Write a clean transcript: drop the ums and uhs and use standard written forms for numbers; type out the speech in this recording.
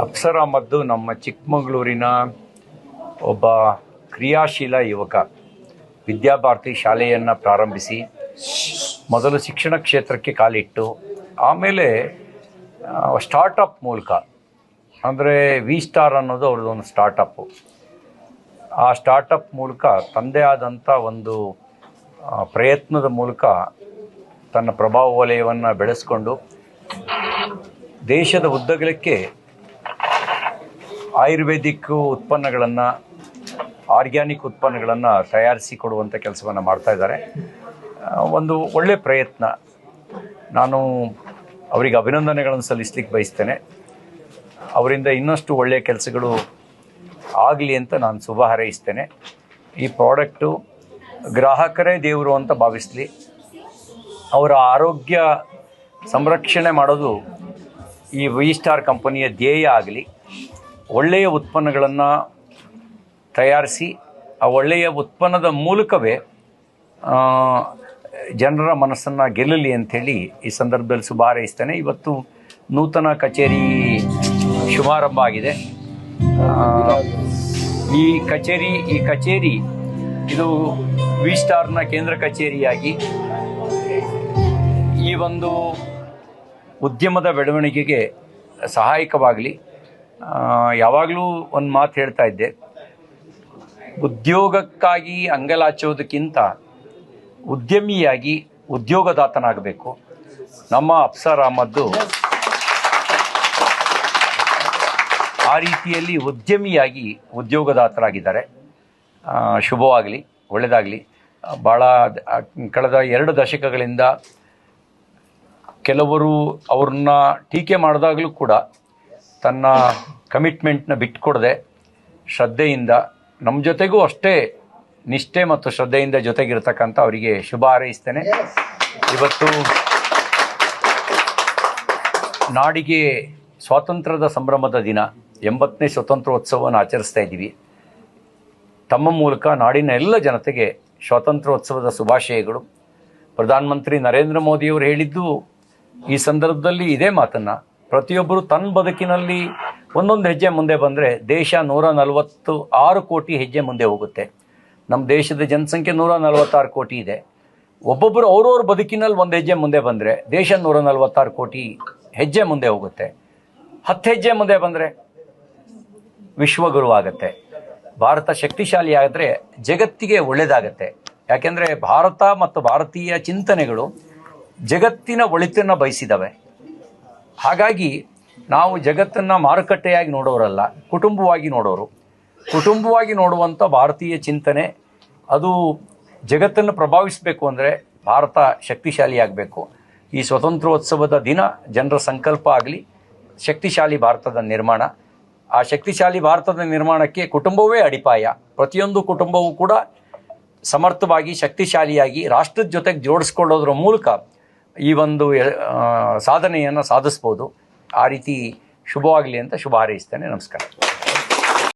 ಅಪ್ಸರ್ ಅಹಮದ್ ನಮ್ಮ ಚಿಕ್ಕಮಗಳೂರಿನ ಒಬ್ಬ ಕ್ರಿಯಾಶೀಲ ಯುವಕ. ವಿದ್ಯಾಭಾರತಿ ಶಾಲೆಯನ್ನು ಪ್ರಾರಂಭಿಸಿ ಮೊದಲು ಶಿಕ್ಷಣ ಕ್ಷೇತ್ರಕ್ಕೆ ಕಾಲಿಟ್ಟು ಆಮೇಲೆ ಸ್ಟಾರ್ಟಪ್ ಮೂಲಕ, ಅಂದರೆ ವಿ ಸ್ಟಾರ್ ಅನ್ನೋದು ಅವ್ರದ್ದೊಂದು ಸ್ಟಾರ್ಟಪ್ಪು. ಆ ಸ್ಟಾರ್ಟಪ್ ಮೂಲಕ ತಂದೆ ಆದಂಥ ಒಂದು ಪ್ರಯತ್ನದ ಮೂಲಕ ತನ್ನ ಪ್ರಭಾವ ವಲಯವನ್ನು ಬೆಳೆಸ್ಕೊಂಡು ದೇಶದ ಉದ್ದಗಲಕ್ಕೆ ಆಯುರ್ವೇದಿಕ್ ಉತ್ಪನ್ನಗಳನ್ನು, ಆರ್ಗ್ಯಾನಿಕ್ ಉತ್ಪನ್ನಗಳನ್ನು ತಯಾರಿಸಿ ಕೊಡುವಂಥ ಕೆಲಸವನ್ನು ಮಾಡ್ತಾಯಿದ್ದಾರೆ. ಒಂದು ಒಳ್ಳೆಯ ಪ್ರಯತ್ನ. ನಾನು ಅವರಿಗೆ ಅಭಿನಂದನೆಗಳನ್ನು ಸಲ್ಲಿಸಲಿಕ್ಕೆ ಬಯಸ್ತೇನೆ. ಅವರಿಂದ ಇನ್ನಷ್ಟು ಒಳ್ಳೆಯ ಕೆಲಸಗಳು ಆಗಲಿ ಅಂತ ನಾನು ಶುಭ ಹಾರೈಸ್ತೇನೆ. ಈ ಪ್ರಾಡಕ್ಟು ಗ್ರಾಹಕರೇ ದೇವರು ಅಂತ ಭಾವಿಸಲಿ. ಅವರ ಆರೋಗ್ಯ ಸಂರಕ್ಷಣೆ ಮಾಡೋದು ಈ ವಿ ಸ್ಟಾರ್ ಕಂಪನಿಯ ಧ್ಯೇಯ ಆಗಲಿ. ಒಳ್ಳೆಯ ಉತ್ಪನ್ನಗಳನ್ನು ತಯಾರಿಸಿ ಆ ಒಳ್ಳೆಯ ಉತ್ಪನ್ನದ ಮೂಲಕವೇ ಜನರ ಮನಸ್ಸನ್ನು ಗೆಲ್ಲಲಿ ಅಂಥೇಳಿ ಈ ಸಂದರ್ಭದಲ್ಲಿ ಶುಭ ಹಾರೈಸ್ತೇನೆ. ಇವತ್ತು ನೂತನ ಕಚೇರಿ ಶುಭಾರಂಭ ಆಗಿದೆ. ಈ ಕಚೇರಿ ಇದು ವಿ ಸ್ಟಾರ್ನ ಕೇಂದ್ರ ಕಚೇರಿಯಾಗಿ ಈ ಒಂದು ಉದ್ಯಮದ ಬೆಳವಣಿಗೆಗೆ ಸಹಾಯಕವಾಗಲಿ. ಯಾವಾಗಲೂ ಒಂದು ಮಾತು ಹೇಳ್ತಾ ಇದ್ದೆ, ಉದ್ಯೋಗಕ್ಕಾಗಿ ಅಂಗಲಾಚೋದಕ್ಕಿಂತ ಉದ್ಯಮಿಯಾಗಿ ಉದ್ಯೋಗದಾತನಾಗಬೇಕು. ನಮ್ಮ ಅಪ್ಸರ್ ಅಹಮದ್ ಆ ರೀತಿಯಲ್ಲಿ ಉದ್ಯಮಿಯಾಗಿ ಉದ್ಯೋಗದಾತರಾಗಿದ್ದಾರೆ. ಶುಭವಾಗಲಿ, ಒಳ್ಳೆಯದಾಗಲಿ. ಭಾಳ ಕಳೆದ 2 ದಶಕಗಳಿಂದ ಕೆಲವರು ಅವ್ರನ್ನ ಟೀಕೆ ಮಾಡಿದಾಗಲೂ ಕೂಡ ತನ್ನ ಕಮಿಟ್ಮೆಂಟ್ನ ಬಿಟ್ಟುಕೊಡದೆ ಶ್ರದ್ಧೆಯಿಂದ ನಮ್ಮ ಜೊತೆಗೂ ಅಷ್ಟೇ ನಿಷ್ಠೆ ಮತ್ತು ಶ್ರದ್ಧೆಯಿಂದ ಜೊತೆಗಿರ್ತಕ್ಕಂಥ ಅವರಿಗೆ ಶುಭ ಹಾರೈಸ್ತೇನೆ. ಇವತ್ತು ನಾಡಿಗೆ ಸ್ವಾತಂತ್ರ್ಯದ ಸಂಭ್ರಮದ ದಿನ, 80ನೇ ಸ್ವಾತಂತ್ರ್ಯೋತ್ಸವವನ್ನು ಆಚರಿಸ್ತಾ ಇದ್ದೀವಿ. ತಮ್ಮ ಮೂಲಕ ನಾಡಿನ ಎಲ್ಲ ಜನತೆಗೆ ಸ್ವಾತಂತ್ರ್ಯೋತ್ಸವದ ಶುಭಾಶಯಗಳು. ಪ್ರಧಾನಮಂತ್ರಿ ನರೇಂದ್ರ ಮೋದಿಯವರು ಹೇಳಿದ್ದು ಈ ಸಂದರ್ಭದಲ್ಲಿ ಇದೇ ಮಾತನ್ನು, ಪ್ರತಿಯೊಬ್ಬರು ತನ್ನ ಬದುಕಿನಲ್ಲಿ ಒಂದೊಂದು ಹೆಜ್ಜೆ ಮುಂದೆ ಬಂದರೆ ದೇಶ 146 ಕೋಟಿ ಹೆಜ್ಜೆ ಮುಂದೆ ಹೋಗುತ್ತೆ. ನಮ್ಮ ದೇಶದ ಜನಸಂಖ್ಯೆ 146 ಕೋಟಿ ಇದೆ. ಒಬ್ಬೊಬ್ಬರು ಅವ್ರವ್ರ ಬದುಕಿನಲ್ಲಿ ಒಂದು ಹೆಜ್ಜೆ ಮುಂದೆ ಬಂದರೆ ದೇಶ 146 ಕೋಟಿ ಹೆಜ್ಜೆ ಮುಂದೆ ಹೋಗುತ್ತೆ. 10 ಹೆಜ್ಜೆ ಮುಂದೆ ಬಂದರೆ ವಿಶ್ವಗುರು ಆಗುತ್ತೆ. ಭಾರತ ಶಕ್ತಿಶಾಲಿ ಆದರೆ ಜಗತ್ತಿಗೆ ಒಳ್ಳೆಯದಾಗತ್ತೆ. ಯಾಕೆಂದರೆ ಭಾರತ ಮತ್ತು ಭಾರತೀಯ ಚಿಂತನೆಗಳು ಜಗತ್ತಿನ ಒಳಿತನ್ನು ಬಯಸಿದವೆ. ಹಾಗಾಗಿ ನಾವು ಜಗತ್ತನ್ನು ಮಾರುಕಟ್ಟೆಯಾಗಿ ನೋಡೋರಲ್ಲ, ಕುಟುಂಬವಾಗಿ ನೋಡೋರು. ಕುಟುಂಬವಾಗಿ ನೋಡುವಂಥ ಭಾರತೀಯ ಚಿಂತನೆ ಅದು ಜಗತ್ತನ್ನು ಪ್ರಭಾವಿಸಬೇಕು ಅಂದರೆ ಭಾರತ ಶಕ್ತಿಶಾಲಿಯಾಗಬೇಕು. ಈ ಸ್ವಾತಂತ್ರ್ಯೋತ್ಸವದ ದಿನ ಜನರ ಸಂಕಲ್ಪ ಆಗಲಿ ಶಕ್ತಿಶಾಲಿ ಭಾರತದ ನಿರ್ಮಾಣ. ಆ ಶಕ್ತಿಶಾಲಿ ಭಾರತದ ನಿರ್ಮಾಣಕ್ಕೆ ಕುಟುಂಬವೇ ಅಡಿಪಾಯ. ಪ್ರತಿಯೊಂದು ಕುಟುಂಬವೂ ಕೂಡ ಸಮರ್ಥವಾಗಿ ಶಕ್ತಿಶಾಲಿಯಾಗಿ ರಾಷ್ಟ್ರದ ಜೊತೆಗೆ ಜೋಡಿಸ್ಕೊಳ್ಳೋದ್ರ ಮೂಲಕ ಈ ಒಂದು ಸಾಧನೆಯನ್ನು ಸಾಧಿಸ್ಬೋದು. ಆ ರೀತಿ ಶುಭವಾಗಲಿ ಅಂತ ಶುಭ ಹಾರೈಸ್ತೇನೆ. ನಮಸ್ಕಾರ.